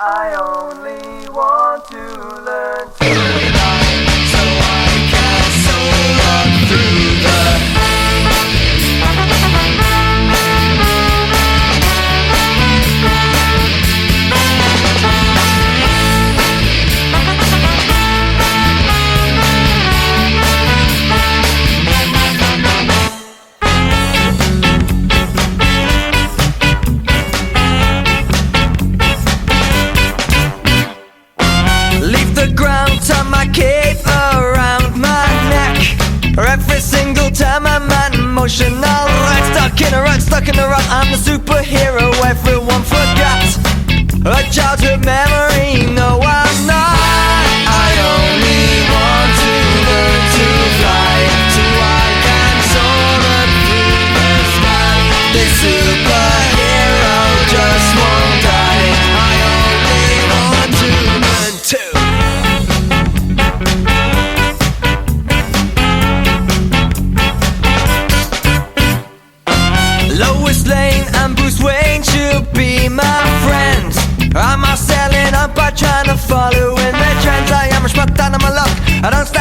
I only want to learn to fly, so I can soar up through the Turn my cape around my neck. Every single time I'm unemotional, right, stuck in a rut, stuck in a rut. I'm the superhero everyone forgot. A childhood memory, no I'm not. I only want to learn to fly, so I can soar up through the sky. The superhero just won't die. I only want to learn to. Lois Lane and Bruce Wayne should be my friends. I'm not selling up by trying to follow in their trends. I am a shmuck down on my luck. I don't stand